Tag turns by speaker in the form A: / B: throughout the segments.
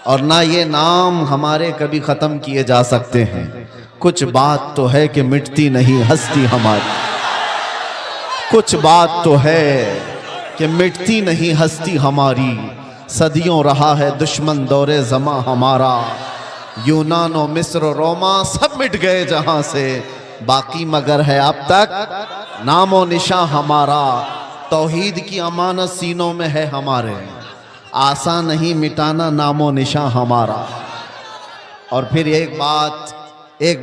A: और ना ये नाम हमारे कभी ख़त्म किए जा सकते हैं। कुछ बात तो है कि मिटती नहीं हस्ती हमारी, कुछ बात तो है कि मिटती नहीं हस्ती हमारी। सदियों रहा है दुश्मन दौरे ज़मा हमारा, यूनान और मिस्र रोमा सब मिट गए जहां से, बाकी मगर है अब तक नामो निशां हमारा। तौहीद की अमानत सीनों में है हमारे, आसान नहीं मिटाना नामो निशां हमारा। और फिर एक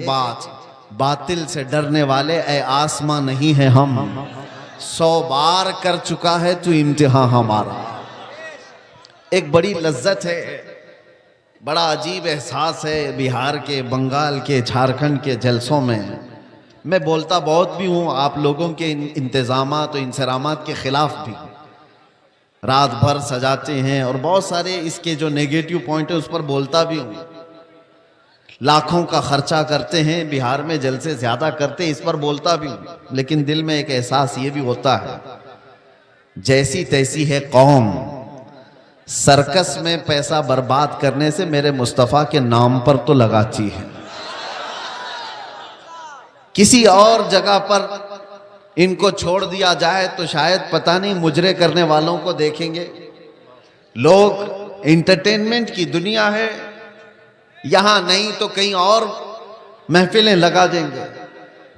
A: बात, बातिल से डरने वाले ए आसमां नहीं है हम, 100 बार कर चुका है तू इम्तिहान हमारा। एक बड़ी लज्जत है, बड़ा अजीब एहसास है बिहार के, बंगाल के, झारखंड के जलसों में। मैं बोलता बहुत भी हूँ आप लोगों के इंतज़ामात और इंसरामात के ख़िलाफ़ भी, रात भर सजाते हैं और बहुत सारे इसके जो नेगेटिव पॉइंट है उस पर बोलता भी हूँ। लाखों का खर्चा करते हैं बिहार में, जलसे ज़्यादा करते हैं, इस पर बोलता भी हूँ। लेकिन दिल में एक एहसास ये भी होता है, जैसी तैसी है कौम, सर्कस में पैसा बर्बाद करने से मेरे मुस्तफ़ा के नाम पर तो लगाती है। किसी और जगह पर इनको छोड़ दिया जाए तो शायद पता नहीं मुजरे करने वालों को देखेंगे लोग। एंटरटेनमेंट की दुनिया है, यहां नहीं तो कहीं और महफिलें लगा देंगे।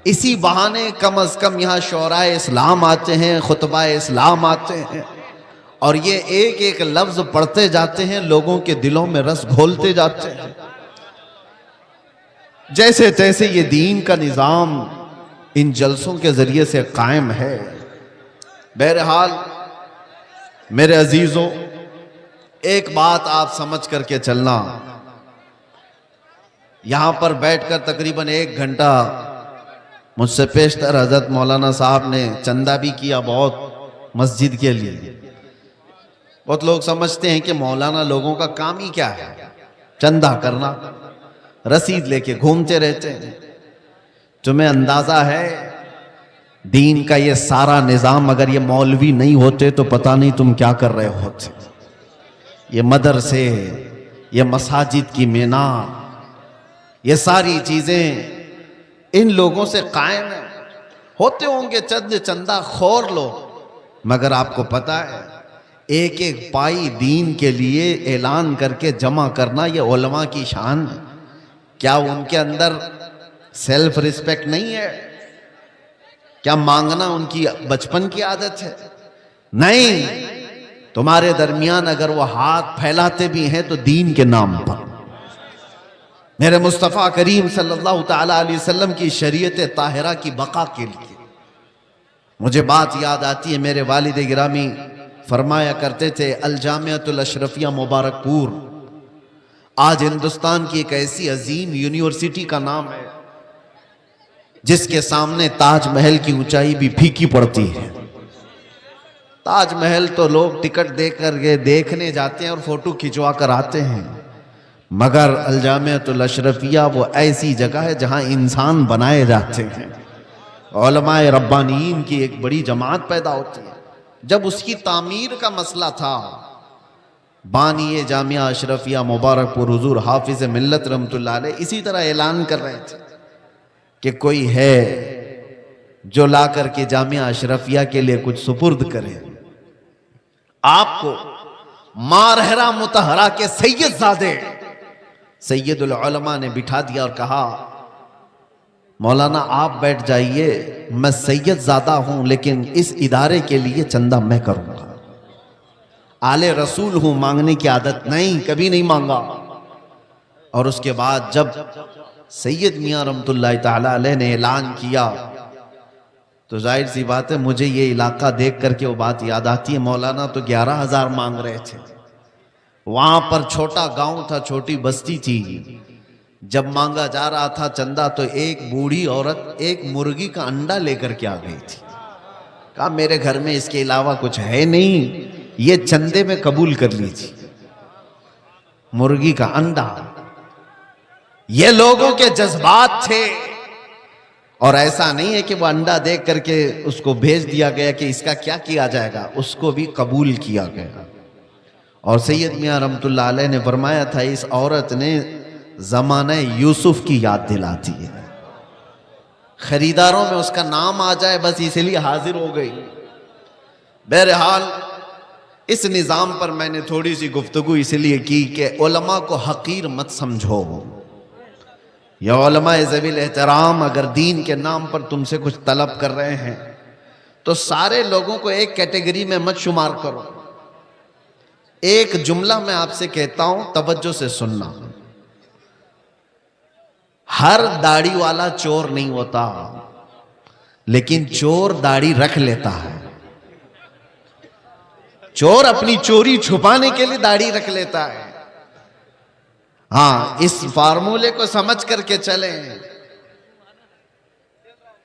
A: इसी बहाने कम अज कम यहां शोराए इस्लाम आते हैं, खुतबा इस्लाम आते हैं, और ये एक एक लफ्ज पढ़ते जाते हैं, लोगों के दिलों में रस घोलते जाते हैं। जैसे तैसे ये दीन का निज़ाम इन जलसों के जरिए से कायम है। बहरहाल मेरे अजीजों, एक बात आप समझ करके चलना, यहां पर बैठकर तकरीबन 1 घंटा मुझसे पेशतर हजरत मौलाना साहब ने चंदा भी किया बहुत मस्जिद के लिए। बहुत लोग समझते हैं कि मौलाना लोगों का काम ही क्या है, चंदा करना, रसीद लेके घूमते रहते हैं। तुम्हें अंदाजा है दीन का ये सारा निज़ाम अगर ये मौलवी नहीं होते तो पता नहीं तुम क्या कर रहे होते। ये मदरसे, ये मसाजिद की मीनार, ये सारी चीजें इन लोगों से कायम है। होते होंगे चंद चंदा खोर लोग, मगर आपको पता है एक एक पाई दीन के लिए ऐलान करके जमा करना ये उलमा की शान है। क्या उनके अंदर सेल्फ रिस्पेक्ट नहीं है? क्या मांगना उनकी बचपन की आदत है? नहीं, तुम्हारे दरमियान अगर वो हाथ फैलाते भी हैं तो दीन के नाम पर। मेरे मुस्तफ़ा करीम सल्लल्लाहु ताला अलैहि वसल्लम की शरीयत ताहिरा की बका के लिए मुझे बात याद आती है। मेरे वालिद गिरामी फरमाया करते थे, अल जामियातुल अशरफिया मुबारकपुर आज हिंदुस्तान की एक ऐसी अजीम यूनिवर्सिटी का नाम है जिसके सामने ताजमहल की ऊंचाई भी फीकी पड़ती है। ताजमहल तो लोग टिकट देकर के देखने जाते हैं और फोटो खिंचवा कर आते हैं, मगर अल जामियातुल अशरफिया वो ऐसी जगह है जहां इंसान बनाए जाते हैं। उलमाए रब्बानीन की एक बड़ी जमात पैदा होती है। जब उसकी तामीर का मसला था, बानी जामिया अशरफिया मुबारकपुर हुजूर हाफिज मिल्लत रहमतुल्लाह अलैह इसी तरह ऐलान कर रहे थे कि कोई है जो ला करके जामिया अशरफिया के लिए कुछ सुपुर्द करे। आपको मारहरा मुतहरा के सैयदजादे सैयदुल उलमा ने बिठा दिया और कहा, मौलाना आप बैठ जाइए, मैं सैयदजादा हूं लेकिन इस इदारे के लिए चंदा मैं करूंगा। आले रसूल हूं, मांगने की आदत नहीं, कभी नहीं मांगा। और उसके बाद जब सैयद मियां रहमतुल्लाह ताला अलैह ने ऐलान किया तो जाहिर सी बात है मुझे ये इलाका देख करके वो बात याद आती है। मौलाना तो 11,000 मांग रहे थे। वहां पर छोटा गांव था, छोटी बस्ती थी। जब मांगा जा रहा था चंदा तो एक बूढ़ी औरत एक मुर्गी का अंडा लेकर के आ गई थी। कहा मेरे घर में इसके अलावा कुछ है नहीं, ये चंदे में कबूल कर लीजिए। मुर्गी का अंडा, ये लोगों के जज्बात थे। और ऐसा नहीं है कि वो अंडा देख करके उसको भेज दिया गया कि इसका क्या किया जाएगा, उसको भी कबूल किया गया। और सैयद मियां रहमतुल्लाह अलैह ने फरमाया था, इस औरत ने ज़माने यूसुफ की याद दिलाती है। खरीदारों में उसका नाम आ जाए बस इसलिए हाजिर हो गई। बहरहाल इस निज़ाम पर मैंने थोड़ी सी गुफ्तगू इसलिए की कि उलमा को हकीर मत समझो। या उलमा ज़वील एहतराम अगर दीन के नाम पर तुमसे कुछ तलब कर रहे हैं तो सारे लोगों को एक कैटेगरी में मत शुमार करो। एक जुमला मैं आपसे कहता हूं, तवज्जो से सुनना। हर दाढ़ी वाला चोर नहीं होता, लेकिन चोर दाढ़ी रख लेता है। चोर अपनी चोरी छुपाने के लिए दाढ़ी रख लेता है। हाँ, इस फार्मूले को समझ करके चलें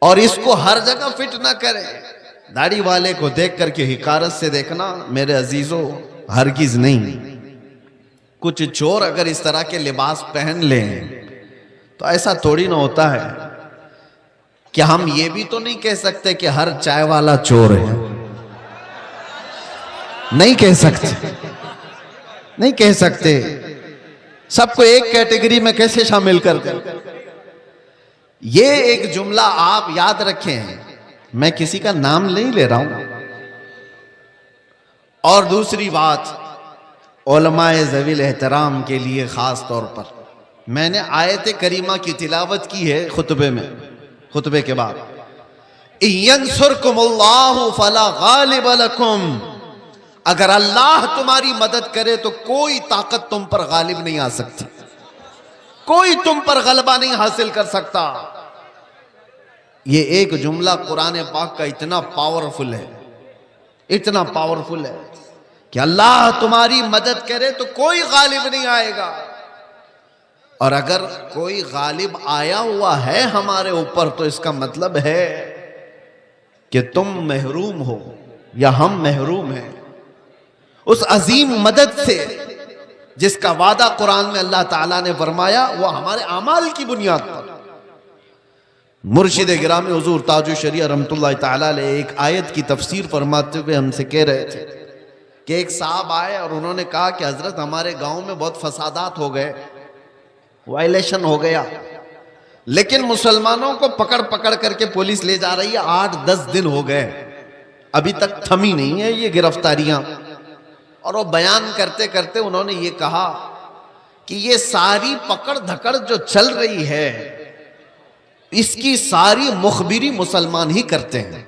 A: और इसको हर जगह फिट ना करें। दाढ़ी वाले को देख करके हिकारत से देखना मेरे अजीजों, हरगिज नहीं। कुछ चोर अगर इस तरह के लिबास पहन लें तो ऐसा थोड़ी ना होता है कि हम ये भी तो नहीं कह सकते कि हर चाय वाला चोर है। नहीं कह सकते, नहीं कह सकते। सबको एक कैटेगरी में कैसे शामिल कर दें? ये एक जुमला आप याद रखें, मैं किसी का नाम नहीं ले रहा हूं। और दूसरी बात, उलमाए ज़वील एहतराम के लिए खास तौर पर मैंने आयत करीमा की तिलावत की है खुतबे में, खुतबे के बाद। यंसुरकुमुल्लाहु फला गालिब लकुम, अगर अल्लाह तुम्हारी मदद करे तो कोई ताकत तुम पर गालिब नहीं आ सकती, कोई तुम पर गलबा नहीं हासिल कर सकता। ये एक जुमला कुरान पाक का इतना पावरफुल है, इतना पावरफुल है कि अल्लाह तुम्हारी मदद करे तो कोई गालिब नहीं आएगा। और अगर कोई गालिब आया हुआ है हमारे ऊपर तो इसका मतलब है कि तुम महरूम हो या हम महरूम हैं उस अजीम मदद से जिसका वादा कुरान में अल्लाह ताला ने फरमाया, वो हमारे अमाल की बुनियाद पर। मुर्शिद गिरामी हुजूर ताजुल शरिया रहमतुल्लाह ताला अलैह एक आयत की तफसीर फरमाते हुए हमसे कह रहे थे कि एक साहब आए और उन्होंने कहा कि हजरत हमारे गांव में बहुत फसादात हो गए, वायलेशन हो गया, लेकिन मुसलमानों को पकड़ पकड़ करके पुलिस ले जा रही है। 8-10 दिन हो गए, अभी तक थमी नहीं है ये गिरफ्तारियां। और वो बयान करते करते उन्होंने ये कहा कि ये सारी पकड़ धकड़ जो चल रही है इसकी सारी मुखबिरी मुसलमान ही करते हैं।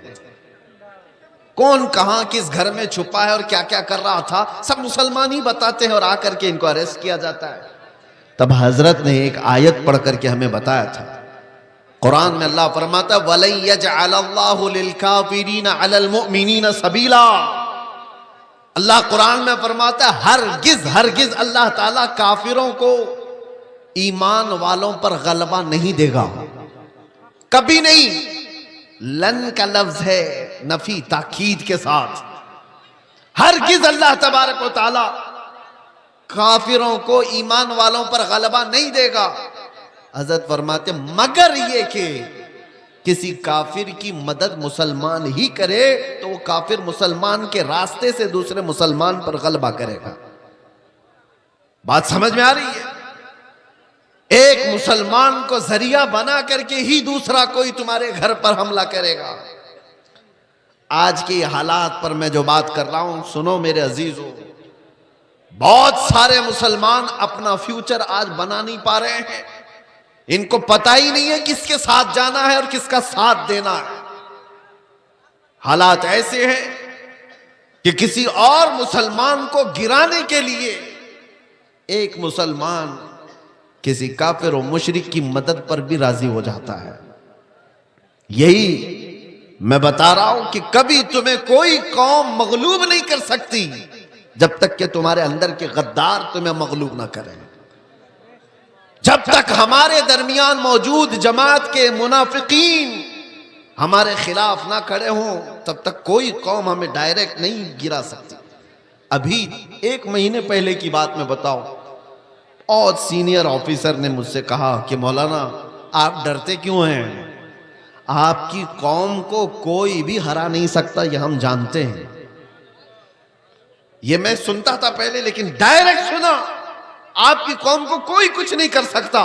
A: कौन कहां किस घर में छुपा है और क्या क्या कर रहा था सब मुसलमान ही बताते हैं और आकर के इनको अरेस्ट किया जाता है। तब हजरत ने एक आयत पढ़ करके हमें बताया था, कुरान में अल्लाह फरमाता है वलन यजअलल्लाहु लिलकाफिरीना अलल मुमिनीना सबीला। अल्लाह कुरान में फरमाता है हरगिज हरगिज अल्लाह ताला काफिरों को ईमान वालों पर गलबा नहीं देगा, कभी नहीं। लन का लफ्ज है नफी ताकीद के साथ। हरगिज अल्लाह तबारक व तआला काफिरों को ईमान वालों पर गलबा नहीं देगा। हजरत फरमाते मगर ये कि किसी काफिर की मदद मुसलमान ही करे तो वो काफिर मुसलमान के रास्ते से दूसरे मुसलमान पर गलबा करेगा। बात समझ में आ रही है? एक मुसलमान को जरिया बना करके ही दूसरा कोई तुम्हारे घर पर हमला करेगा। आज के हालात पर मैं जो बात कर रहा हूं सुनो मेरे अजीजों, बहुत सारे मुसलमान अपना फ्यूचर आज बना नहीं पा रहे हैं। इनको पता ही नहीं है किसके साथ जाना है और किसका साथ देना है। हालात ऐसे हैं कि किसी और मुसलमान को गिराने के लिए एक मुसलमान किसी काफिर और मुशरिक की मदद पर भी राजी हो जाता है। यही मैं बता रहा हूं कि कभी तुम्हें कोई कौम मगलूब नहीं कर सकती जब तक कि तुम्हारे अंदर के गद्दार तुम्हें मगलूब ना करें। जब तक हमारे दरमियान मौजूद जमात के मुनाफिकीन हमारे खिलाफ ना खड़े हों तब तक कोई कौम हमें डायरेक्ट नहीं गिरा सकती। अभी 1 महीने पहले की बात मैं बताऊं, और सीनियर ऑफिसर ने मुझसे कहा कि मौलाना आप डरते क्यों हैं? आपकी कौम को कोई भी हरा नहीं सकता, यह हम जानते हैं। ये मैं सुनता था पहले, लेकिन डायरेक्ट सुना, आपकी कौम को कोई कुछ नहीं कर सकता,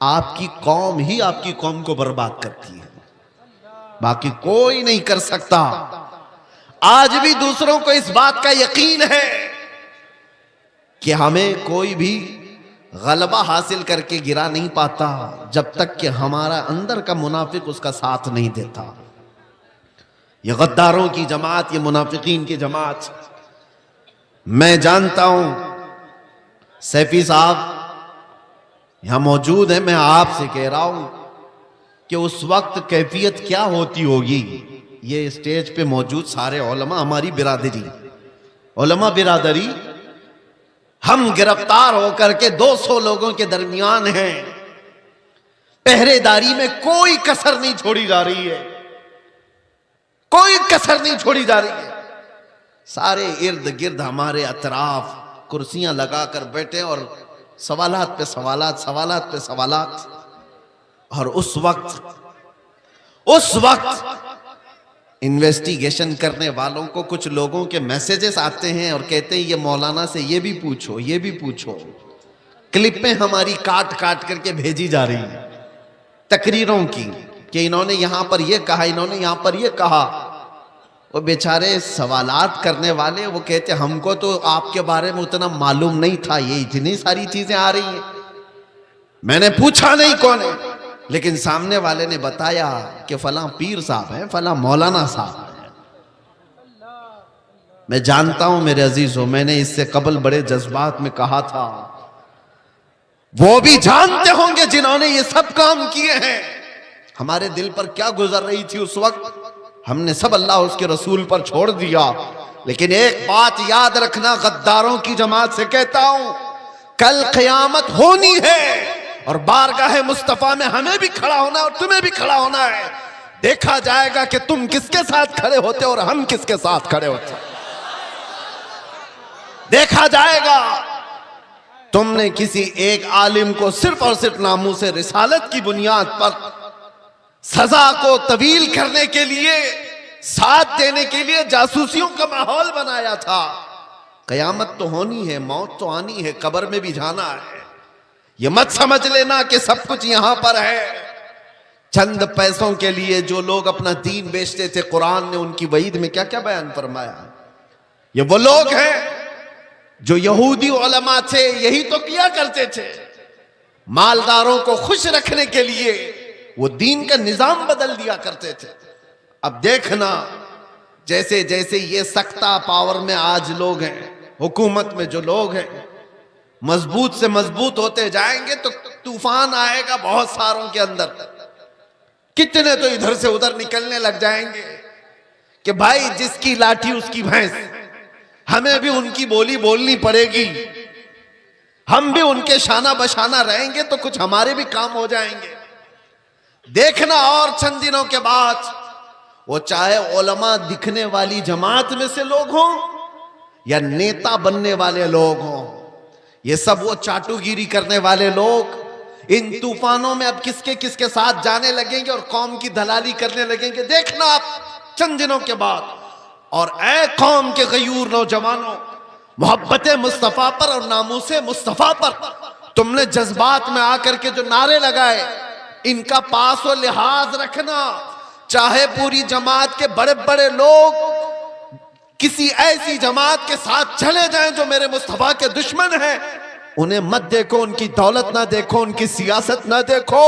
A: आपकी कौम ही आपकी कौम को बर्बाद करती है, बाकी कोई नहीं कर सकता। आज भी दूसरों को इस बात का यकीन है कि हमें कोई भी गलबा हासिल करके गिरा नहीं पाता जब तक कि हमारा अंदर का मुनाफिक उसका साथ नहीं देता। ये गद्दारों की जमात, ये मुनाफिकीन की जमात, मैं जानता हूं सैफी साहब यहां मौजूद है, मैं आपसे कह रहा हूं कि उस वक्त कैफियत क्या होती होगी। ये स्टेज पे मौजूद सारे उलमा, हमारी बिरादरी, उलमा बिरादरी, हम गिरफ्तार होकर के 200 लोगों के दरमियान हैं, पहरेदारी में कोई कसर नहीं छोड़ी जा रही है, कोई कसर नहीं छोड़ी जा रही है। सारे इर्द गिर्द हमारे अतराफ कुर्सियां लगाकर बैठे और सवालात पे सवालात, सवालात पे सवालात। और उस वक्त इन्वेस्टिगेशन करने वालों को कुछ लोगों के मैसेजेस आते हैं और कहते हैं ये मौलाना से ये भी पूछो, ये भी पूछो। क्लिपें हमारी काट काट करके भेजी जा रही हैं तकरीरों की कि इन्होंने यहां पर ये कहा, इन्होंने यहां पर ये कहा। वो बेचारे सवालात करने वाले वो कहते हमको तो आपके बारे में उतना मालूम नहीं था, ये इतनी सारी चीजें आ रही हैं, मैंने पूछा नहीं कौन है, लेकिन सामने वाले ने बताया कि फलां पीर साहब हैं, फलां मौलाना साहब हैं। मैं जानता हूं मेरे अजीजों, मैंने इससे कबल बड़े जज्बात में कहा था, वो भी जानते होंगे जिन्होंने ये सब काम किए हैं हमारे दिल पर क्या गुजर रही थी उस वक्त। हमने सब अल्लाह उसके रसूल पर छोड़ दिया। लेकिन एक बात याद रखना, गद्दारों की जमात से कहता हूं, कल क़यामत होनी है और बारगाह मुस्तफा में हमें भी खड़ा होना है और तुम्हें भी खड़ा होना है। देखा जाएगा कि तुम किसके साथ खड़े होते और हम किसके साथ खड़े होते। देखा जाएगा तुमने किसी एक आलिम को सिर्फ और सिर्फ नामूसे रिसालत की बुनियाद पर सजा को तवील करने के लिए, साथ देने के लिए जासूसियों का माहौल बनाया था। कयामत तो होनी है, मौत तो आनी है, कब्र में भी जाना है। ये मत समझ लेना कि सब कुछ यहां पर है। चंद पैसों के लिए जो लोग अपना दीन बेचते थे, कुरान ने उनकी वईद में क्या क्या बयान फरमाया। ये वो लोग हैं जो यहूदी उलमा थे, यही तो किया करते थे। मालदारों को खुश रखने के लिए वो दीन का निजाम बदल दिया करते थे। अब देखना जैसे जैसे ये सख्ता पावर में आज लोग हैं, हुकूमत में जो लोग हैं, मजबूत से मजबूत होते जाएंगे तो तूफान आएगा बहुत सारों के अंदर। कितने तो इधर से उधर निकलने लग जाएंगे कि भाई जिसकी लाठी उसकी भैंस, हमें भी उनकी बोली बोलनी पड़ेगी, हम भी उनके शाना बशाना रहेंगे तो कुछ हमारे भी काम हो जाएंगे। देखना और चंद दिनों के बाद वो चाहे उलमा दिखने वाली जमात में से लोग हों या नेता बनने वाले लोग हों, ये सब वो चाटुगिरी करने वाले लोग इन तूफानों में अब किसके किसके साथ जाने लगेंगे और कौम की दलाली करने लगेंगे। देखना आप चंद दिनों के बाद। और ऐ कौम के गयूर नौजवानों, मोहब्बत मुस्तफा पर और नामूसे मुस्तफा पर तुमने जज्बात में आकर के जो नारे लगाए, इनका पास और लिहाज रखना। चाहे पूरी जमात के बड़े बड़े लोग किसी ऐसी जमात के साथ चले जाएं जो मेरे मुस्तफा के दुश्मन हैं, उन्हें मत देखो, उनकी दौलत ना देखो, उनकी सियासत ना देखो,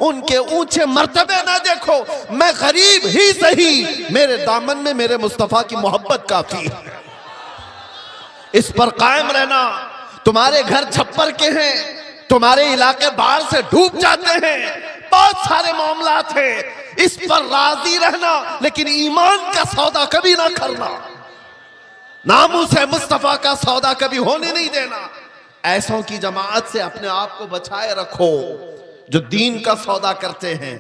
A: उनके ऊंचे मर्तबे ना देखो। मैं गरीब ही सही, मेरे दामन में मेरे मुस्तफा की मोहब्बत काफी है। इस पर कायम रहना। तुम्हारे घर छप्पर के हैं, तुम्हारे इलाके बाढ़ से डूब जाते हैं, बहुत सारे मामलात हैं, इस पर राजी रहना, लेकिन ईमान का सौदा कभी ना करना, नामूसे मुस्तफा का सौदा कभी होने नहीं देना। ऐसों की जमात से अपने आप को बचाए रखो जो दीन का सौदा करते हैं।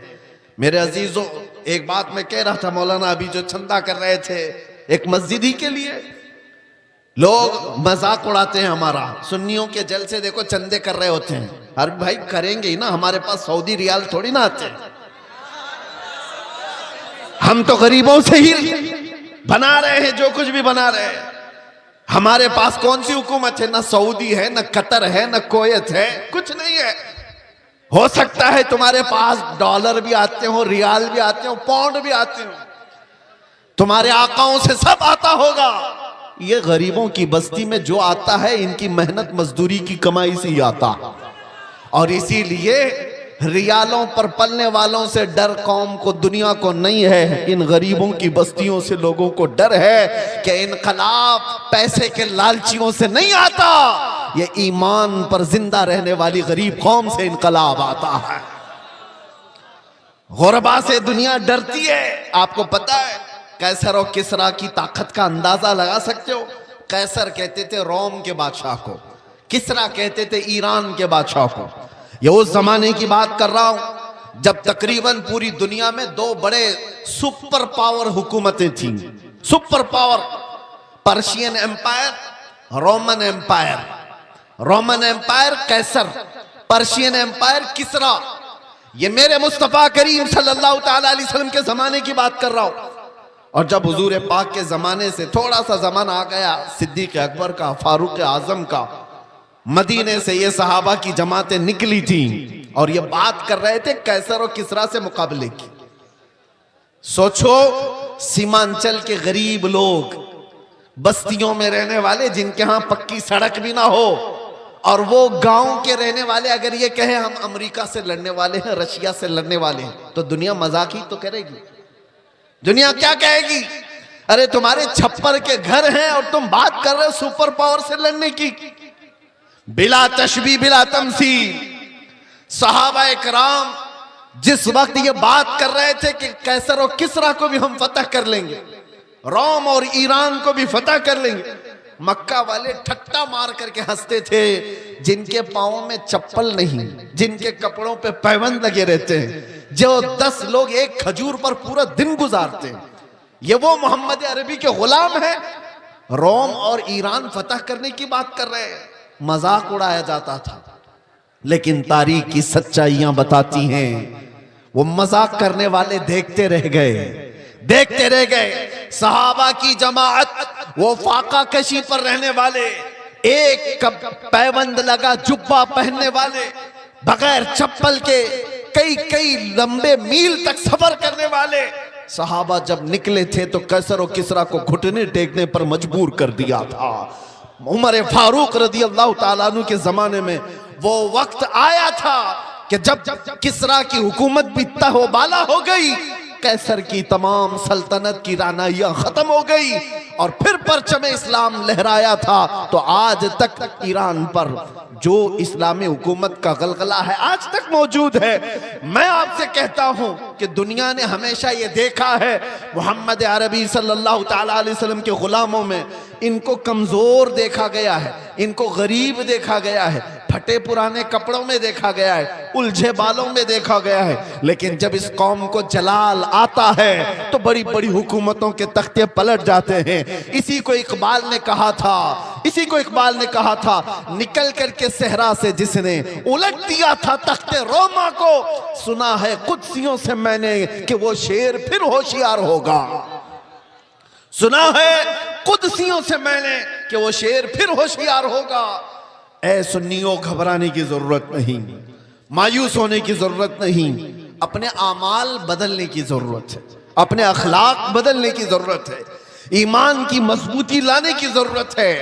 A: मेरे अजीजों, एक बात मैं कह रहा था, मौलाना अभी जो चंदा कर रहे थे एक मस्जिद ही के लिए, लोग मजाक उड़ाते हैं हमारा। सुन्नियों के जलसे देखो चंदे कर रहे होते हैं, अरे भाई करेंगे ही ना, हमारे पास सऊदी रियाल थोड़ी ना आते हैं, हम तो गरीबों से ही बना रहे हैं जो कुछ भी बना रहे हैं। हमारे पास कौन सी हुकूमत है? ना सऊदी है, ना कतर है, ना कुवैत है, कुछ नहीं है। हो सकता है तुम्हारे पास डॉलर भी आते हो, रियाल भी आते हो, पाउंड भी आते हो, तुम्हारे आकाओं से सब आता होगा। ये गरीबों की बस्ती में जो आता है इनकी मेहनत मजदूरी की कमाई से ही आता, और इसीलिए रियालों पर पलने वालों से डर कौम को, दुनिया को नहीं है। इन गरीबों की बस्तियों से लोगों को डर है कि इनकलाब पैसे के लालचियों से नहीं आता, ये ईमान पर जिंदा रहने वाली गरीब कौम से इनकलाब आता है। गुरबा से दुनिया डरती है। आपको पता है कैसर और किसरा की ताकत का अंदाजा लगा सकते हो? कैसर कहते थे रोम के बादशाह को, किसरा कहते थे ईरान के बादशाह को। ये उस जमाने की बात कर रहा हूं जब तकरीबन पूरी दुनिया में दो बड़े सुपर पावर हुकूमतें थीं। Super power, Persian empire, Roman empire. Roman empire कैसर, पर्शियन एम्पायर किसरा। ये मेरे मुस्तफा करीम सल्लल्लाहु ताला अलैहि वसल्लम के जमाने की बात कर रहा हूं। और जब हुजूर पाक के जमाने से थोड़ा सा जमाना आ गया सिद्दीक अकबर का, फारूक आजम का, मदीने से ये सहाबा की जमातें निकली थी और ये बात कर रहे थे कैसर और किसरा से मुकाबले की। सोचो सीमांचल के गरीब लोग, बस्तियों में रहने वाले, जिनके यहां पक्की सड़क भी ना हो, और वो गांव के रहने वाले अगर ये कहे हम अमेरिका से लड़ने वाले हैं, रशिया से लड़ने वाले हैं, तो दुनिया मजाक ही तो करेगी। दुनिया क्या कहेगी? अरे तुम्हारे छप्पर के घर हैं और तुम बात कर रहे हो सुपर पावर से लड़ने की। बिला तशबी बिला तमसील सहाबा इकराम जिस वक्त ये बात कर रहे थे कि कैसर और किसरा को भी हम फतह कर लेंगे, रोम और ईरान को भी फतह कर लेंगे, मक्का वाले ठट्टा मार करके हंसते थे। जिनके पांवों में चप्पल नहीं, जिनके कपड़ों पे पैबंद लगे रहते हैं, जो 10 लोग एक खजूर पर पूरा दिन गुजारते हैं, ये वो मोहम्मद अरबी के गुलाम है। रोम और ईरान फतह करने की बात कर रहे हैं। मजाक उड़ाया जाता था, लेकिन तारीख की सच्चाइयां बताती हैं वो मजाक करने वाले देखते रह गए, देखते रह गए। सहाबा की जमाअत, वो फाका कशी पर रहने वाले, एक पैबंद लगा जुब्बा पहनने वाले, बगैर चप्पल के कई कई लंबे मील तक सफर करने वाले सहाबा जब निकले थे तो कैसर और किसरा को घुटने टेकने पर मजबूर कर दिया था। उमर फारूक रदी अल्लाह ताला अन्हु के जमाने में वो वक्त आया था कि जब किसरा की हुकूमत भी तहोबाला हो गई, कैसर की तमाम सल्तनत की रानाइयां खत्म हो गई और फिर परचम इस्लाम लहराया था, तो आज तक ईरान पर जो इस्लामी हुकूमत का गलगला है आज तक मौजूद है। मैं आपसे कहता हूं कि दुनिया ने हमेशा ये देखा है मोहम्मद अरबी सल्लल्लाहु ताला अलैहि वसल्लम के गुलामों में इनको कमजोर देखा गया है, इनको गरीब देखा गया है, फटे पुराने कपड़ों में देखा गया है, उलझे बालों में देखा गया है। लेकिन जब इस कौम को जलाल आता है तो बड़ी बड़ी हुकूमतों के तख्ते पलट जाते हैं। इसी को इकबाल ने कहा था, इसी को इकबाल ने कहा था, निकल करके सहरा से जिसने उलट दिया था तख्ते रोमा को, सुना है कुदसियों से मैंने कि वो शेर फिर होशियार होगा। सुना है कुदसियों से मैंने कि वो शेर फिर होशियार होगा। ऐ सुन्नियों, घबराने की जरूरत नहीं, मायूस होने की जरूरत नहीं, अपने आमाल बदलने की जरूरत है, अपने अखलाक बदलने की जरूरत है, ईमान की मजबूती लाने की जरूरत है।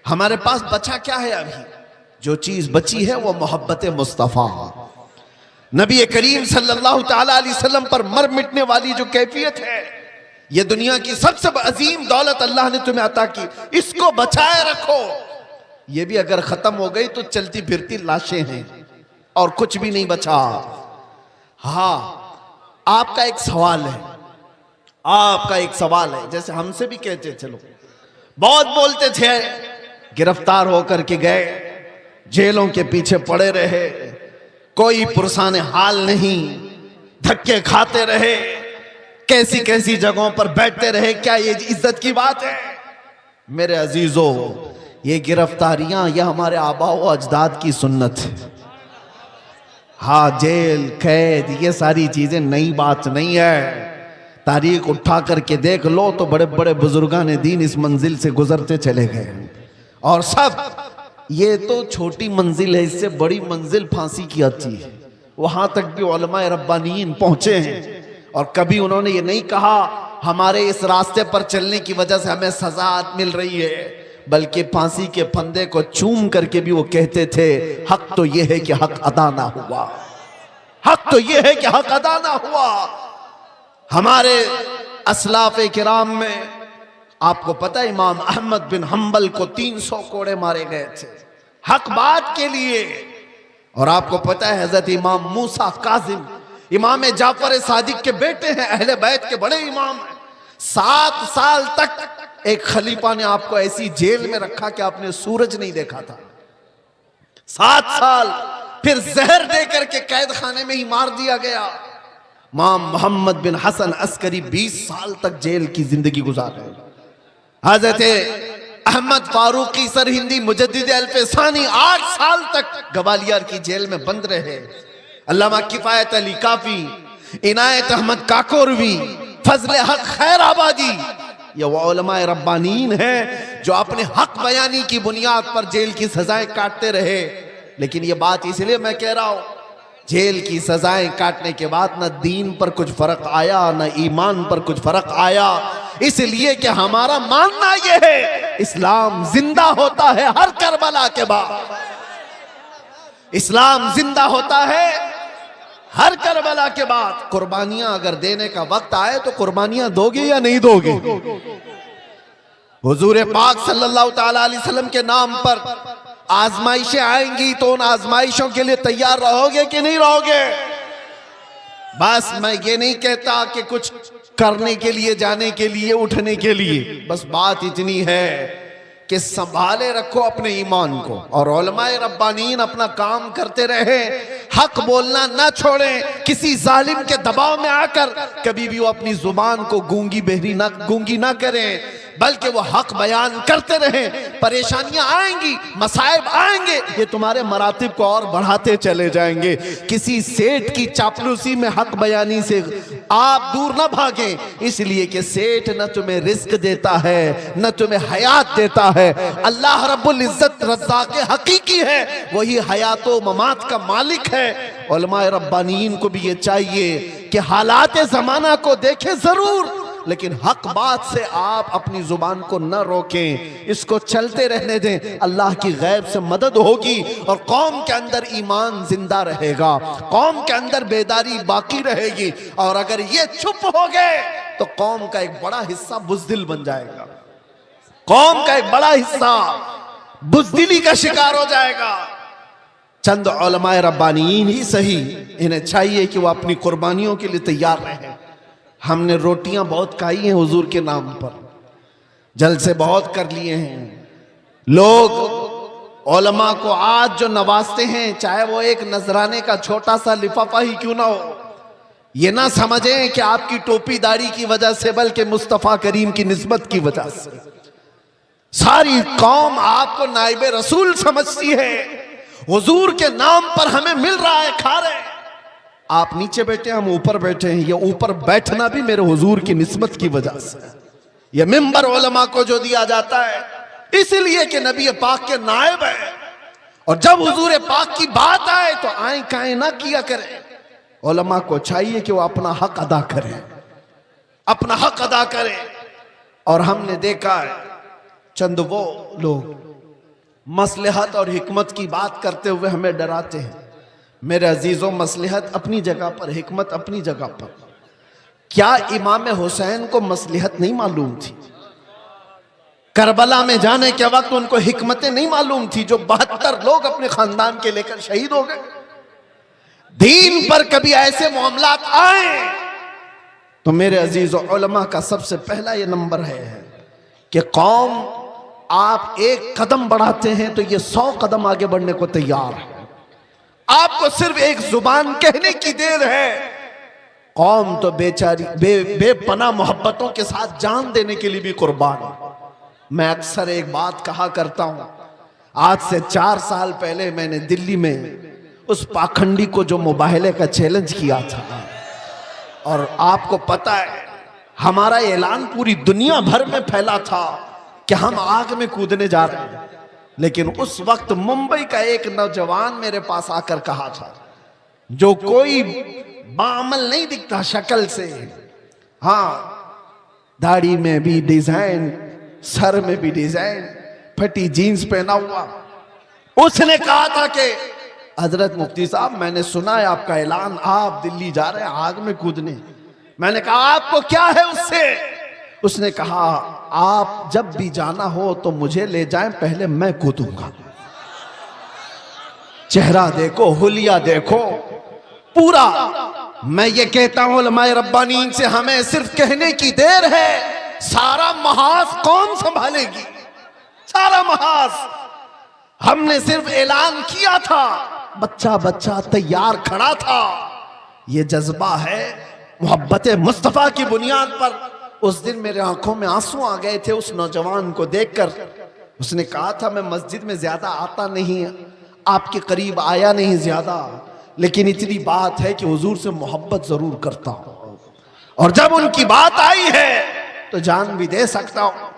A: हमारे पास बचा क्या है? अभी जो चीज बची है वो मोहब्बत मुस्तफा, नबी करीम सल्लल्लाहु ताला अलैहि वसल्लम पर मर मिटने वाली जो कैफियत है, ये दुनिया की सबसे अजीम दौलत अल्लाह ने तुम्हें अता की, इसको बचाए रखो। ये भी अगर खत्म हो गई तो चलती फिरती लाशें हैं और कुछ भी नहीं बचा। हाँ, आपका एक सवाल है, आपका एक सवाल है। जैसे हमसे भी कहते थे लोग, बहुत बोलते थे, गिरफ्तार होकर के गए, जेलों के पीछे पड़े रहे, कोई पुरसाने हाल नहीं, धक्के खाते रहे, कैसी कैसी जगहों पर बैठते रहे। क्या ये इज्जत की बात है? मेरे अजीजों, ये गिरफ्तारियां यह हमारे आबा व अजदाद की सुन्नत है। हाँ, जेल कैद ये सारी चीजें नई बात नहीं है। तारीख उठा करके देख लो तो बड़े बड़े बुजुर्गान दीन इस मंजिल से गुजरते चले गए, और सब ये तो छोटी मंजिल है, इससे बड़ी मंजिल फांसी की आती है। वहां तक भी उलमाए रब्बानीन पहुंचे हैं, और कभी उन्होंने ये नहीं कहा हमारे इस रास्ते पर चलने की वजह से हमें सजा मिल रही है, बल्कि फांसी के फंदे को चूम करके भी वो कहते थे हक तो ये है कि हक अदा ना हुआ, हक तो ये है कि हक अदा ना हुआ। हमारे असलाफ़े किराम में आपको पता है इमाम अहमद बिन हम्बल को 300 कोड़े मारे गए थे हक बात के लिए, और आपको पता है हजरत इमाम मूसा काजिम इमाम जाफर सादिक के बेटे हैं, अहले बैत के बड़े इमाम हैं। 7 साल तक एक खलीफा ने आपको ऐसी जेल में रखा कि आपने सूरज नहीं देखा था, 7 साल, फिर जहर दे करके कैद खाने में ही मार दिया गया। इमाम मोहम्मद बिन हसन अस्करी 20 साल तक जेल की जिंदगी गुजारे। हजरत अहमद फारूकी सरहिंदी मुजद्दिद अल्फसानी 8 साल तक ग्वालियर की जेल में बंद रहे। अल्लामा किफायत अली काफी, इनायत अहमद काकोरवी, फजल हक खैराबादी, ये वो उलमाए रब्बानीन है जो अपने हक बयानी की बुनियाद पर जेल की सजाएं काटते रहे। लेकिन ये बात इसलिए मैं कह रहा हूं, जेल की सजाएं काटने के बाद न दीन पर कुछ फर्क आया न ईमान पर कुछ फर्क आया, इसलिए कि हमारा मानना यह है इस्लाम जिंदा होता है हर करबला के बाद, इस्लाम जिंदा होता है हर करबला के बाद। कुर्बानियां अगर देने का वक्त आए तो कुर्बानियां दोगे या नहीं दोगे? हुजूर पाक सल्लल्लाहु ताला अलैहि वसल्लम के नाम पर आजमाइशें आएंगी तो उन आजमाइशों के लिए तैयार रहोगे कि नहीं रहोगे? बस मैं ये नहीं कहता कि कुछ करने के लिए, जाने के लिए, उठने के लिए, बस बात इतनी है कि संभाले रखो अपने ईमान को, और उलमाए रब्बानीन अपना काम करते रहे, हक बोलना ना छोड़ें, किसी जालिम के दबाव में आकर कभी भी वो अपनी जुबान को गूंगी ना करें, बल्कि वो हक बयान करते रहें। परेशानियां आएंगी, मसाइब आएंगे, ये तुम्हारे मरातिब को और बढ़ाते चले जाएंगे। किसी सेठ की चापलूसी में हक बयानी से आप दूर ना भागें, इसलिए कि सेठ न तुम्हें रिस्क देता है न तुम्हें हयात देता है। अल्लाह रब्बुल इज्जत रज़्ज़ाक़ हकीकी है, वही हयात व ममात का मालिक है। उलमाए रब्बानीन को भी ये चाहिए कि हालात ज़माना को देखें जरूर, लेकिन हक बात से आप अपनी जुबान को न रोकें, इसको चलते रहने दें। अल्लाह की गैब से मदद होगी और कौम के अंदर ईमान जिंदा रहेगा, कौम के अंदर बेदारी बाकी रहेगी। और अगर ये चुप हो गए तो कौम का एक बड़ा हिस्सा बुज़दिल बन जाएगा, कौम का एक बड़ा हिस्सा बुज़दिली का शिकार हो जाएगा। चंद उलमाए रब्बानीन ही सही, इन्हें चाहिए कि वो अपनी कुर्बानियों के लिए तैयार रहें। हमने रोटियां बहुत खाई हैं हुजूर के नाम पर, जलसे बहुत कर लिए हैं। लोग उलमा को आज जो नवाजते हैं, चाहे वो एक नजराने का छोटा सा लिफाफा ही क्यों ना हो, ये ना समझें कि आपकी टोपी दाढ़ी की वजह से, बल्कि मुस्तफा करीम की निस्बत की वजह से सारी कौम आपको नाइबे रसूल समझती है। हुजूर के नाम पर हमें मिल रहा है, खा रहे हैं। आप नीचे बैठे, हम ऊपर बैठे हैं। ये ऊपर बैठना भी मेरे हुजूर की निस्बत की वजह से। ये मिंबर उलमा को जो दिया जाता है इसलिए कि नबी पाक के नायब है, और जब हुजूर पाक की बात आए तो आए काए ना किया करें। उलमा को चाहिए कि वो अपना हक अदा करें, अपना हक अदा करें। और हमने देखा है चंद वो लोग मसलहत और हिकमत की बात करते हुए हमें डराते हैं। मेरे अजीजों, मसलहत अपनी जगह पर, हिकमत अपनी जगह पर। क्या इमाम हुसैन को मसलहत नहीं मालूम थी? करबला में जाने के वक्त उनको हिकमतें नहीं मालूम थी जो 72 लोग अपने खानदान के लेकर शहीद हो गए? दीन पर कभी ऐसे मामलात आए तो मेरे अजीजों, उलमा का सबसे पहला ये नंबर है कि कौम आप एक कदम बढ़ाते हैं तो ये 100 कदम आगे बढ़ने को तैयार है। आपको सिर्फ एक जुबान कहने की देर है। कौम तो बेचारी बेपनाह मोहब्बतों के साथ जान देने के लिए भी कुर्बान है। मैं अक्सर एक बात कहा करता हूं, आज से 4 साल पहले मैंने दिल्ली में उस पाखंडी को जो मुबाहले का चैलेंज किया था, और आपको पता है हमारा ऐलान पूरी दुनिया भर में फैला था कि हम आग में कूदने जा रहे हैं। लेकिन उस वक्त मुंबई का एक नौजवान मेरे पास आकर कहा था, जो कोई बाअमल नहीं दिखता शक्ल से, हाँ दाढ़ी में भी डिजाइन, सर में भी डिजाइन, फटी जीन्स पहना हुआ, उसने कहा था कि हजरत मुफ्ती साहब मैंने सुना है आपका ऐलान, आप दिल्ली जा रहे हैं आग में कूदने। मैंने कहा आपको क्या है उससे? उसने कहा आप जब भी जाना हो तो मुझे ले जाएं, पहले मैं कूदूंगा। चेहरा देखो, हुलिया देखो पूरा। मैं ये कहता हूं उलमाए रब्बानीन से, हमें सिर्फ कहने की देर है, सारा महाज कौन संभालेगी? सारा महाज हमने सिर्फ ऐलान किया था, बच्चा बच्चा तैयार खड़ा था। ये जज्बा है मोहब्बत मुस्तफा की बुनियाद पर। उस दिन मेरे आंखों में आंसू आ गए थे उस नौजवान को देखकर। उसने कहा था मैं मस्जिद में ज्यादा आता नहीं, आपके करीब आया नहीं ज्यादा, लेकिन इतनी बात है कि हुजूर से मोहब्बत जरूर करता हूं, और जब उनकी बात आई है तो जान भी दे सकता हूं।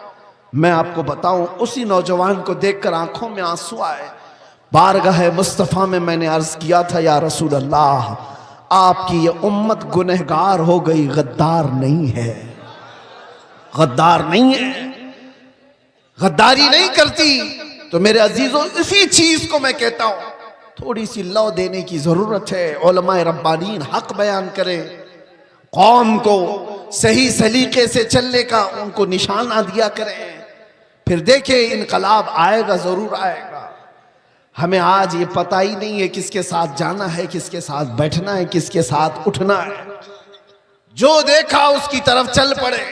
A: मैं आपको बताऊं, उसी नौजवान को देखकर आंखों में आंसू आए। बारगाह मुस्तफा में मैंने अर्ज किया था, या रसूल अल्लाह आपकी ये उम्मत गुनहगार हो गई, गद्दार नहीं है, गद्दार नहीं है, गद्दारी नहीं करती। तो मेरे अजीजों, इसी चीज को मैं कहता हूं, थोड़ी सी लौ देने की जरूरत है। उलमाए रब्बानीन हक बयान करें, कौम को सही सलीके से चलने का उनको निशाना दिया करें, फिर देखें इनकलाब आएगा, जरूर आएगा। हमें आज ये पता ही नहीं है किसके साथ जाना है, किसके साथ बैठना है, किसके साथ उठना है। जो देखा उसकी तरफ चल पड़े,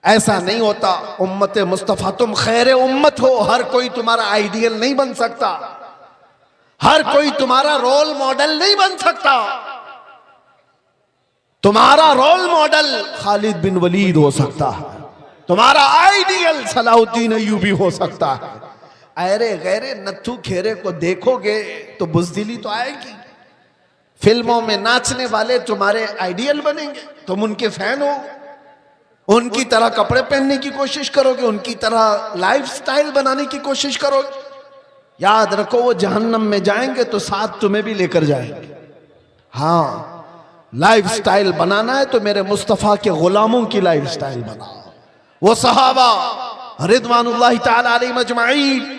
A: ऐसा नहीं होता। उम्मत मुस्तफा तुम खैर उम्मत हो, हर कोई तुम्हारा आइडियल नहीं बन सकता, हर कोई तुम्हारा रोल मॉडल नहीं बन सकता। तुम्हारा रोल मॉडल खालिद बिन वलीद हो सकता है, तुम्हारा आइडियल सलाहुद्दीन अय्यूबी हो सकता है। अरे गैरे नत्थू खेरे को देखोगे तो बुज़दिली तो आएगी। फिल्मों में नाचने वाले तुम्हारे आइडियल बनेंगे, तुम उनके फैन हो, उनकी तरह कपड़े पहनने की कोशिश करोगे, उनकी तरह लाइफस्टाइल बनाने की कोशिश करोगे। याद रखो वो जहन्नम में जाएंगे तो साथ तुम्हें भी लेकर जाएंगे। हाँ, लाइफस्टाइल बनाना है तो मेरे मुस्तफा के गुलामों की लाइफस्टाइल बनाओ। वो सहाबा रिदवानुल्लाहि ताला अलैहिम अजमाइन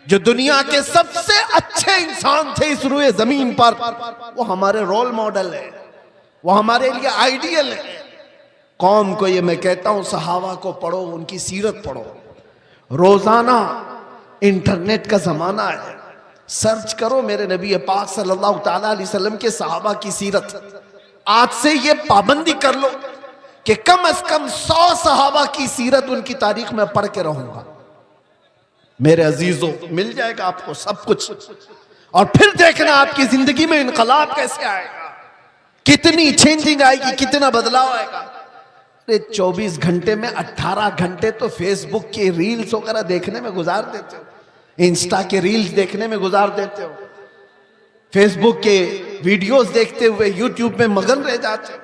A: जो दुनिया के सबसे अच्छे इंसान थे इस रुए जमीन पर, वो हमारे रोल मॉडल है, वो हमारे लिए आइडियल है। कौम को ये मैं कहता हूं, सहाबा को पढ़ो, उनकी सीरत पढ़ो। रोजाना इंटरनेट का जमाना है, सर्च करो मेरे नबी पाक सल्लल्लाहु ताला अलैहि वसल्लम के सहाबा की सीरत। आज से ये पाबंदी कर लो कि कम से कम 100 सहाबा की सीरत, उनकी तारीख में पढ़ के रहूंगा। मेरे अजीजों, मिल जाएगा आपको सब कुछ, और फिर देखना आपकी जिंदगी में इनकलाब कैसे आएगा, कितनी चेंजिंग आएगी, कितना बदलाव आएगा। 24 घंटे में 18 घंटे तो फेसबुक के रील्स वगैरह देखने में गुजार देते हो, इंस्टा के रील्स देखने में गुजार देते हो, फेसबुक के वीडियोस देखते हुए यूट्यूब में मगन रह जाते हो।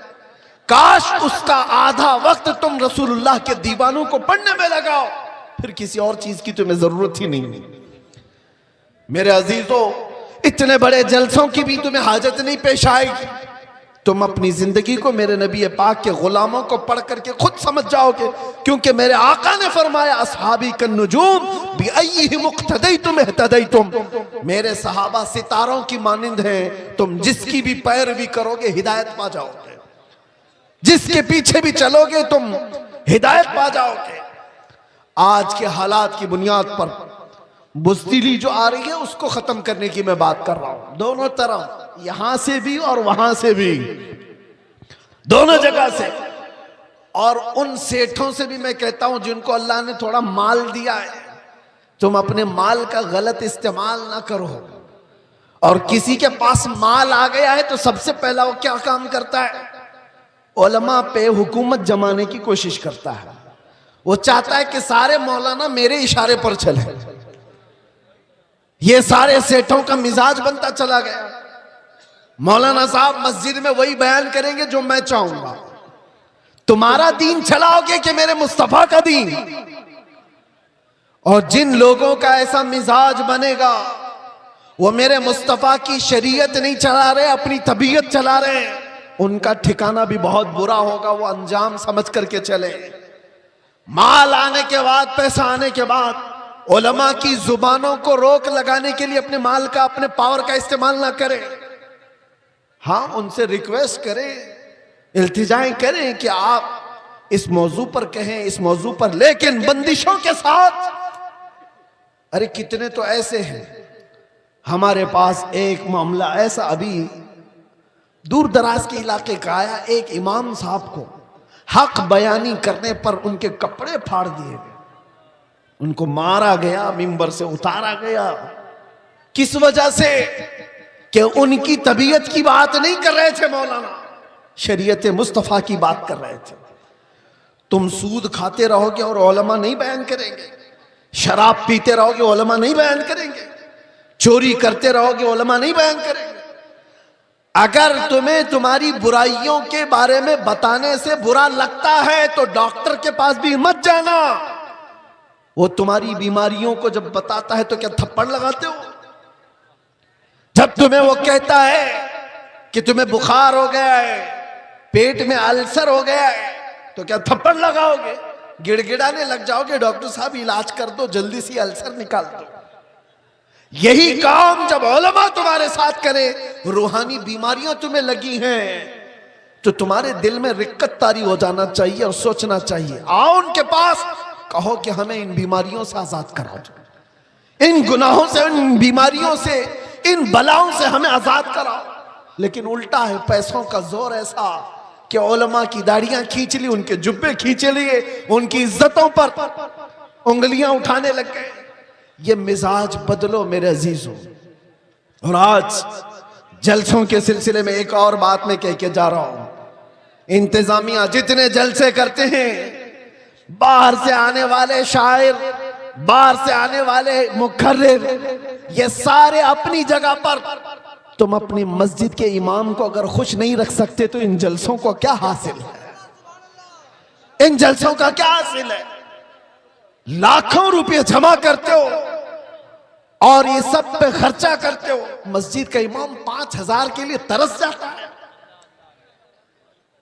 A: काश उसका आधा वक्त तुम रसूलुल्लाह के दीवानों को पढ़ने में लगाओ, फिर किसी और चीज की तुम्हें जरूरत ही नहीं। मेरे अजीजों, इतने बड़े जलसों की भी तुम्हें हाजत नहीं पेश आएगी। तुम अपनी जिंदगी को मेरे नबी पाक के गुलामों को पढ़ करके खुद समझ जाओगे, क्योंकि मेरे आका ने फरमाया अस्हाबी कन्नुजूम बिअय्यिहिम इक्तदैतुम इह्तदैतुम। मेरे सहाबा सितारों की मानिंद हैं, तुम जिसकी भी पैरवी करोगे हिदायत पा जाओगे, जिसके पीछे भी चलोगे तुम हिदायत पा जाओगे। आज के हालात की बुनियाद पर बुज़दिली जो आ रही है उसको खत्म करने की मैं बात कर रहा हूं, दोनों तरफ, यहां से भी और वहां से भी, दोनों जगह से। और उन सेठों से भी मैं कहता हूं जिनको अल्लाह ने थोड़ा माल दिया है, तुम अपने माल का गलत इस्तेमाल ना करो। और किसी के पास माल आ गया है तो सबसे पहला वो क्या काम करता है, उलमा पे हुकूमत जमाने की कोशिश करता है। वो चाहता है कि सारे मौलाना मेरे इशारे पर चले। ये सारे सेठों का मिजाज बनता चला गया। मौलाना साहब मस्जिद में वही बयान करेंगे जो मैं चाहूंगा, तुम्हारा दीन चलाओगे कि मेरे मुस्तफा का दीन? और जिन लोगों का ऐसा मिजाज बनेगा वो मेरे मुस्तफा की शरीयत नहीं चला रहे, अपनी तबीयत चला रहे हैं, उनका ठिकाना भी बहुत बुरा होगा। वो अंजाम समझ करके चले। माल आने के बाद, पैसा आने के बाद उलमा की जुबानों को रोक लगाने के लिए अपने माल का, अपने पावर का इस्तेमाल ना करें। हाँ, उनसे रिक्वेस्ट करें, इल्तिजाएं करें कि आप इस मौजू पर कहें, इस मौजू पर, लेकिन बंदिशों के साथ। अरे कितने तो ऐसे हैं, हमारे पास एक मामला ऐसा अभी दूर दराज के इलाके का आया। एक इमाम साहब को हक बयानी करने पर उनके कपड़े फाड़ दिए गए, उनको मारा गया, मिंबर से उतारा गया। किस वजह से? कि उनकी तबीयत की बात नहीं कर रहे थे मौलाना, शरीयत मुस्तफा की बात कर रहे थे। तुम सूद खाते रहोगे और उलमा नहीं बयान करेंगे, शराब पीते रहोगे उलमा नहीं बयान करेंगे, चोरी करते रहोगे उलमा नहीं बयान करेंगे। अगर तुम्हें तुम्हारी बुराइयों के बारे में बताने से बुरा लगता है तो डॉक्टर के पास भी मत जाना। वो तुम्हारी बीमारियों को जब बताता है तो क्या थप्पड़ लगाते हो? जब तुम्हें वो कहता है कि तुम्हें बुखार हो गया है, पेट में अल्सर हो गया है, तो क्या थप्पड़ लगाओगे? गिड़गिड़ाने लग जाओगे, डॉक्टर साहब इलाज कर दो, जल्दी से अल्सर निकाल दो। यही काम जब उलमा तुम्हारे साथ करे, रूहानी बीमारियां तुम्हें लगी हैं, तो तुम्हारे दिल में रिक्कत तारी हो जाना चाहिए और सोचना चाहिए। आओ उनके पास, कहो कि हमें इन बीमारियों से आजाद करा दो, इन गुनाहों से, इन बीमारियों से, इन बलाओं से हमें आजाद कराओ। लेकिन उल्टा है, पैसों का जोर ऐसा कि उलमा की दाढ़ियां खींच ली, उनके जुब्बे खींच लिए, उनकी इज्जतों पर उंगलियां उठाने लग गए। ये मिजाज बदलो मेरे अजीजों। और आज जलसों के सिलसिले में एक और बात मैं कह के जा रहा हूं। इंतजामिया जितने जलसे करते हैं, बाहर से आने वाले शायर, बाहर से आने वाले मुखर्रिर, ये सारे अपनी जगह पर। तुम अपनी मस्जिद के इमाम को अगर खुश नहीं रख सकते तो इन जलसों को क्या हासिल है? इन जलसों का क्या हासिल है? लाखों रुपए जमा करते हो और ये सब पे खर्चा करते हो। मस्जिद का इमाम 5,000 के लिए तरस जाता है।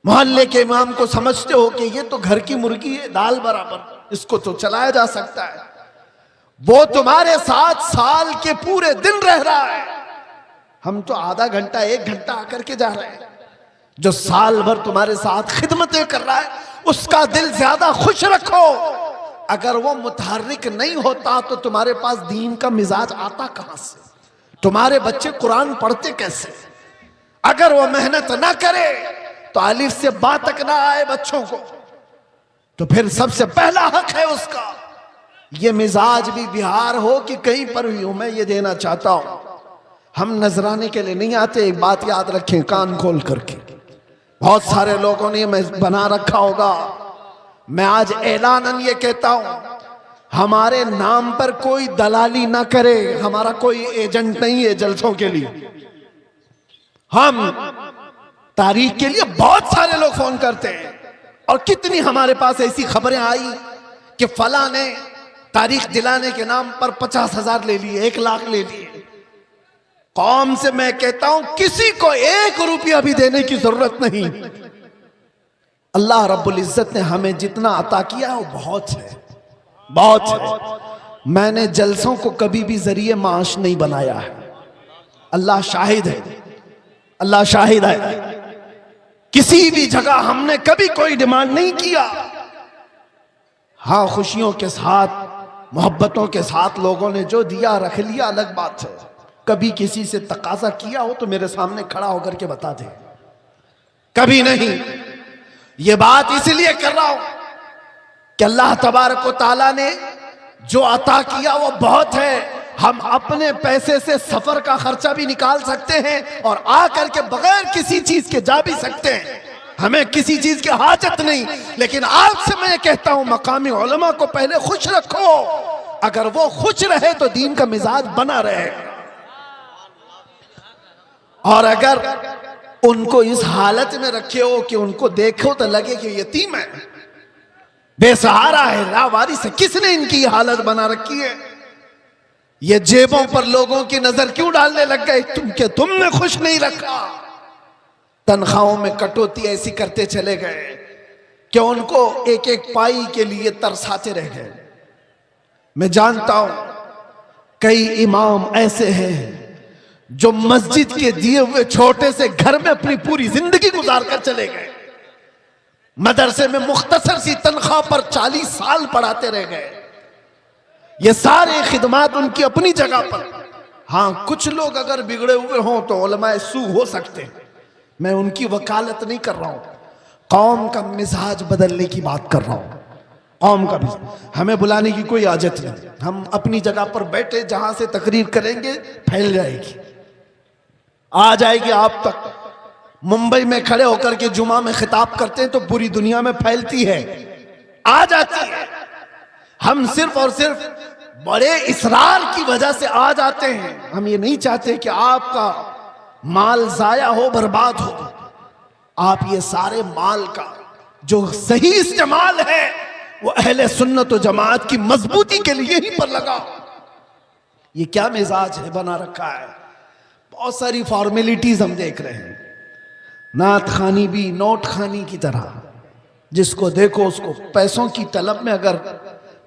A: मोहल्ले के इमाम को समझते हो कि ये तो घर की मुर्गी है, दाल बराबर, इसको तो चलाया जा सकता है। वो तुम्हारे साथ साल के पूरे दिन रह रहा है, हम तो आधा घंटा, 1 घंटा आकर के जा रहे हैं। जो साल भर तुम्हारे साथ खिदमतें कर रहा है, उसका दिल ज्यादा खुश रखो। अगर वो मुतहर्रिक नहीं होता तो तुम्हारे पास दीन का मिजाज आता कहां से? तुम्हारे बच्चे कुरान पढ़ते कैसे? अगर वो मेहनत ना करे तो अलिफ से बा तक ना आए बच्चों को, तो फिर सबसे पहला हक है उसका। ये मिजाज भी बिहार हो कि कहीं पर भी हो, मैं ये देना चाहता हूं। हम नजराने के लिए नहीं आते, एक बात याद रखें कान खोल करके। बहुत सारे लोगों ने मैं बना रखा होगा, मैं आज ऐलानन ये कहता हूं, हमारे नाम पर कोई दलाली ना करे। हमारा कोई एजेंट नहीं है जलसों के लिए। हम तारीख के लिए बहुत सारे लोग फोन करते हैं, और कितनी हमारे पास ऐसी खबरें आई कि फला ने तारीख दिलाने के नाम पर 50,000 ले लिए, 1 लाख ले लिए। कौम से मैं कहता हूं, किसी को 1 रुपया भी देने की जरूरत नहीं। अल्लाह रब्बुल इज्जत ने हमें जितना अता किया है वो बहुत है, बहुत है। मैंने जलसों को कभी भी जरिए माश नहीं बनाया है। अल्लाह शाहिद है, अल्लाह शाहिद है। किसी भी जगह हमने कभी कोई डिमांड नहीं किया। हाँ, खुशियों के साथ, मोहब्बतों के साथ लोगों ने जो दिया रख लिया, अलग बात है। कभी किसी से तकाजा किया हो तो मेरे सामने खड़ा होकर के बता दे, कभी नहीं। ये बात इसलिए कर रहा हूं कि अल्लाह तबारक व तआला ने जो अता किया वो बहुत है। हम अपने पैसे से सफर का खर्चा भी निकाल सकते हैं और आकर के बगैर किसी चीज के जा भी सकते हैं। हमें किसी चीज की हाजत नहीं। लेकिन आज से मैं कहता हूं, मकामी उलमा को पहले खुश रखो। अगर वो खुश रहे तो दीन का मिजाज बना रहे, और अगर उनको इस हालत में रखे हो कि उनको देखो तो लगे कि यतीम है, बेसहारा है, लावारिस है। किसने इनकी हालत बना रखी है? ये जेबों पर लोगों की नजर क्यों डालने लग गए? तुमने खुश नहीं रखा। तनख्वाहों में कटौती ऐसी करते चले गए कि उनको एक एक पाई के लिए तरसाते रह गए। मैं जानता हूं कई इमाम ऐसे हैं जो मस्जिद के दिए हुए छोटे से घर में अपनी पूरी जिंदगी गुजार कर चले गए। मदरसे में मुख्तसर सी तनख्वाह पर 40 साल पढ़ाते रह गए। ये सारे खिदमात उनकी अपनी जगह पर। हां, कुछ लोग अगर बिगड़े हुए हों तो उलमाए सू हो सकते हैं, मैं उनकी वकालत नहीं कर रहा हूं। कौम का मिजाज बदलने की बात कर रहा हूं। कौम का मिजाज, हमें बुलाने की कोई आजत नहीं। हम अपनी जगह पर बैठे, जहां से तकरीर करेंगे फैल जाएगी, आ जाएगी आप तक। मुंबई में खड़े होकर के जुमा में खिताब करते हैं तो पूरी दुनिया में फैलती है, आ जाती है। हम सिर्फ और सिर्फ बड़े इसरार की वजह से आ जाते हैं। हम ये नहीं चाहते कि आपका माल जाया हो, बर्बाद हो। आप ये सारे माल का जो सही इस्तेमाल है वो अहले सुन्नत व जमात की मजबूती के लिए ही पर लगा। ये क्या मिजाज है बना रखा है? बहुत सारी फॉर्मेलिटीज हम देख रहे हैं। नात खानी भी नोट खानी की तरह, जिसको देखो उसको पैसों की तलब में अगर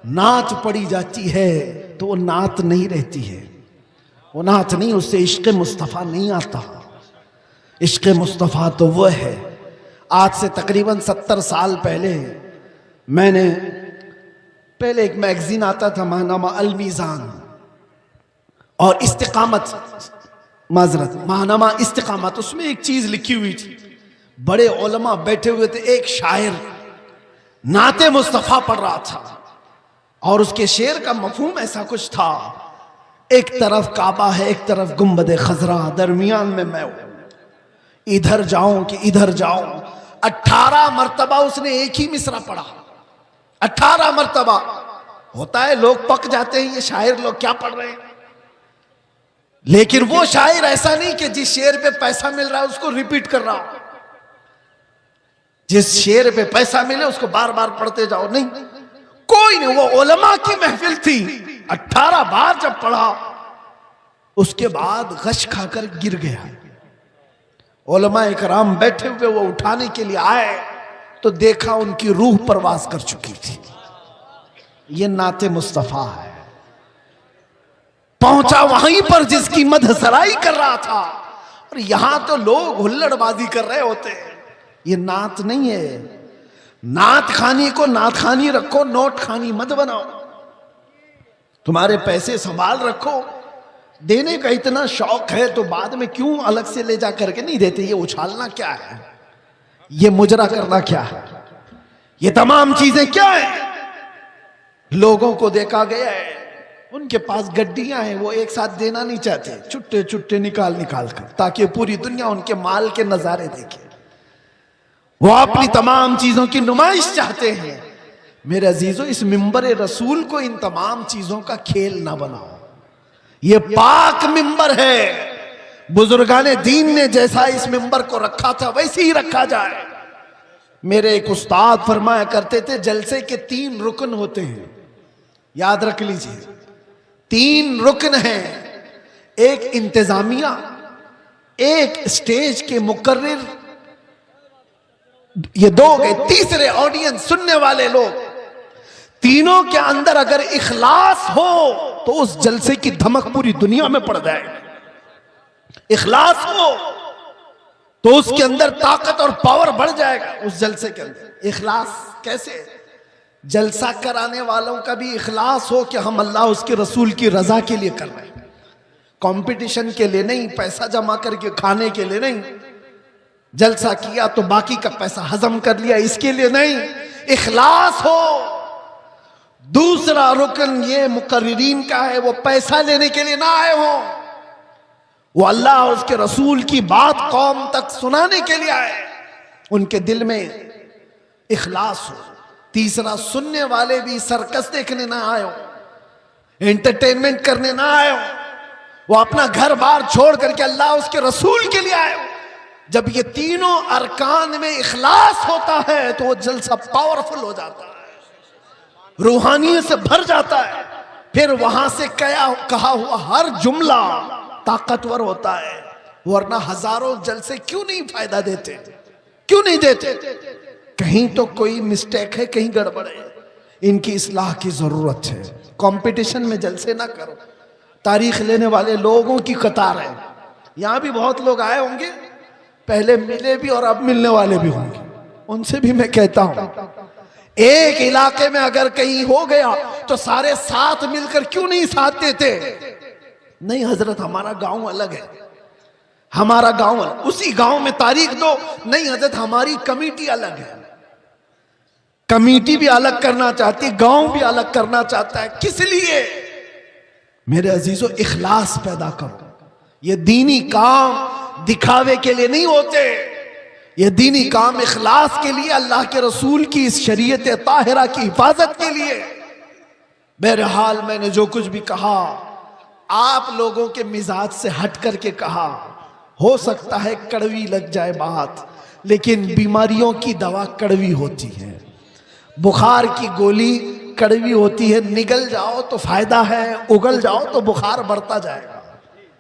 A: नात पड़ी जाती है तो वो नात नहीं रहती है, वो नात नहीं, उससे इश्क मुस्तफ़ा नहीं आता। इश्क मुस्तफ़ा तो वो है। आज से तकरीबन 70 साल पहले मैंने एक मैगजीन आता था माहनामा अल मीज़ान और इस्तिकामत, माहनामा इस्तिकामत, उसमें एक चीज लिखी हुई थी। बड़े उलमा बैठे हुए थे, एक शायर नाते मुस्तफ़ा पढ़ रहा था और उसके शेर का मफहूम ऐसा कुछ था, एक तरफ काबा है, एक तरफ गुंबद खजरा, दरमियान में मैं हूं, इधर जाऊं कि इधर जाऊं। 18 मरतबा उसने एक ही मिसरा पढ़ा। 18 मरतबा। होता है लोग पक जाते हैं, ये शायर लोग क्या पढ़ रहे हैं। लेकिन वो शायर ऐसा नहीं कि जिस शेर पे पैसा मिल रहा है उसको रिपीट कर रहा हो, जिस शेर पे पैसा मिले उसको बार बार पढ़ते जाओ, नहीं, कोई नहीं। वो उलमा की महफिल थी। 18 बार जब पढ़ा उसके बाद गश खाकर गिर गया। उलमा इकराम बैठे हुए, वो उठाने के लिए आए तो देखा उनकी रूह परवास कर चुकी थी। ये नाते मुस्तफा है। पहुंचा वहीं पर जिसकी मदहसराई कर रहा था, और यहां तो लोग हुल्लड़बाजी कर रहे होते हैं। ये नात नहीं है। नात खानी को नात खानी रखो, नोट खानी मत बनाओ। तुम्हारे पैसे संभाल रखो। देने का इतना शौक है तो बाद में क्यों अलग से ले जा करके नहीं देते? ये उछालना क्या है? ये मुजरा करना क्या है? ये तमाम चीजें क्या है? लोगों को देखा गया है, उनके पास गड्डियां हैं, वो एक साथ देना नहीं चाहते, चुट्टे चुट्टे निकाल निकाल कर, ताकि पूरी दुनिया उनके माल के नजारे देखे। वो अपनी तमाम चीजों की नुमाइश चाहते हैं। मेरे अजीजों, इस मिंबर रसूल को इन तमाम चीजों का खेल ना बनाओ। ये पाक मिंबर है। बुजुर्गाने दीन ने जैसा इस मिंबर को रखा था वैसे ही रखा जाए। मेरे एक उस्ताद फरमाया करते थे, जलसे के 3 रुकन होते हैं, याद रख लीजिए। 3 रुकन हैं, एक इंतजामिया, एक स्टेज के मुकर्रिर, ये 2 गए, तीसरे ऑडियंस, सुनने वाले लोग। तीनों के अंदर अगर इखलास हो तो उस जलसे की धमक पूरी दुनिया में पड़ जाएगी। इखलास हो तो उसके अंदर ताकत और पावर बढ़ जाएगा उस जलसे के अंदर। इखलास कैसे? जलसा कराने वालों का भी इखलास हो कि हम अल्लाह उसके रसूल की रजा के लिए कर रहे हैं, कंपटीशन के लिए नहीं, पैसा जमा करके खाने के लिए नहीं। जलसा किया तो बाकी का पैसा हजम कर लिया, इसके लिए नहीं। इखलास हो। दूसरा रुकन ये मुकर्रिरीन का है, वो पैसा लेने के लिए ना आए हो, वो अल्लाह और उसके रसूल की बात कौम तक सुनाने के लिए आए, उनके दिल में इखलास हो। तीसरा, सुनने वाले भी सर्कस देखने ना आए हो, एंटरटेनमेंट करने ना आए हो, वो अपना घर बार छोड़ करके अल्लाह उसके रसूल के लिए आए हो।
B: जब ये तीनों अरकान में इखलास होता है तो वो जलसा पावरफुल हो जाता है, रूहानियत से भर जाता है। फिर वहां से कहा हुआ हर जुमला ताकतवर होता है। वरना हजारों जलसे क्यों नहीं फायदा देते, क्यों नहीं देते? कहीं तो कोई मिस्टेक है, कहीं गड़बड़ है। इनकी इस्लाह की जरूरत है। कंपटीशन में जलसे ना करो। तारीख लेने वाले लोगों की कतार है। यहां भी बहुत लोग आए होंगे, पहले मिले भी और अब मिलने वाले भी होंगे। उनसे भी मैं कहता हूं, एक इलाके में अगर कहीं हो गया तो सारे साथ मिलकर क्यों नहीं साथ देते? नहीं हजरत, हमारा गांव अलग है, हमारा गांव अलग, उसी गांव में तारीख दो। नहीं हजरत, हमारी कमेटी अलग है। कमेटी भी अलग करना चाहती है, गांव भी अलग करना चाहता है। किस लिए? मेरे अजीजों, इखलास पैदा करो। ये दीनी काम दिखावे के लिए नहीं होते, ये दीनी काम इखलास के लिए, अल्लाह के रसूल की इस शरीयत ताहिरा की हिफाजत के लिए। बहरहाल मैंने जो कुछ भी कहा आप लोगों के मिजाज से हट करके कहा। हो सकता है कड़वी लग जाए बात, लेकिन बीमारियों की दवा कड़वी होती है। बुखार की गोली कड़वी होती है, निगल जाओ तो फायदा है, उगल जाओ तो बुखार बढ़ता जाएगा।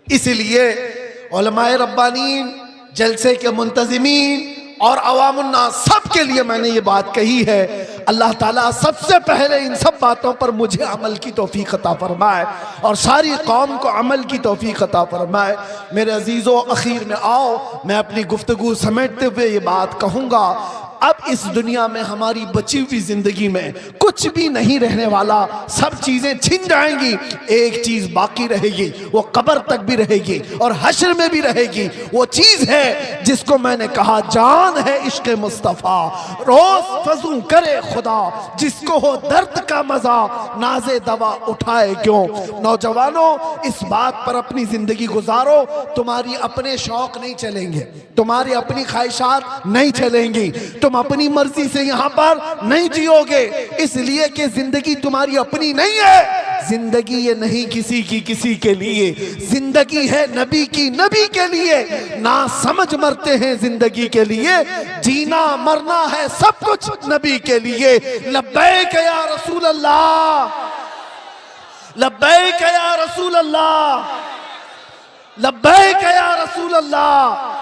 B: इसलिए उलमाए रब्बानीन, जलसे के मुंतजिमीन और अवामुन्नास सब के लिए मैंने ये बात कही है। अल्लाह ताला सबसे पहले इन सब बातों पर मुझे अमल की तौफीक अता फरमाए और सारी कौम को अमल की तौफीक अता फरमाए। मेरे अजीज़ों, आखिर में आओ मैं अपनी गुफ्तगू समेटते हुए ये बात कहूँगा, अब इस दुनिया में हमारी बची हुई जिंदगी में कुछ भी नहीं रहने वाला, सब चीजें छिन जाएंगी। एक चीज बाकी रहेगी, वो कब्र तक भी रहेगी और हश्र में भी रहेगी। वो चीज है जिसको मैंने कहा, जान है इश्क मुस्तफा, रोज फजू करे खुदा, जिसको हो दर्द का मजा नाजे दवा उठाए क्यों। नौजवानों, इस बात पर अपनी जिंदगी गुजारो। तुम्हारी अपने शौक नहीं चलेंगे, तुम्हारी अपनी ख्वाहिशात नहीं चलेंगी, तुम अपनी मर्जी से यहां पर नहीं जियोगे, इसलिए कि जिंदगी तुम्हारी अपनी नहीं है। जिंदगी ये नहीं किसी की किसी के लिए, जिंदगी है नबी की नबी के लिए। ना समझ मरते हैं जिंदगी के लिए, जीना मरना है सब कुछ नबी के लिए। लब्बैक या रसूल अल्लाह, लब्बैक या रसूल अल्लाह, लब्बैक या रसूल अल्लाह।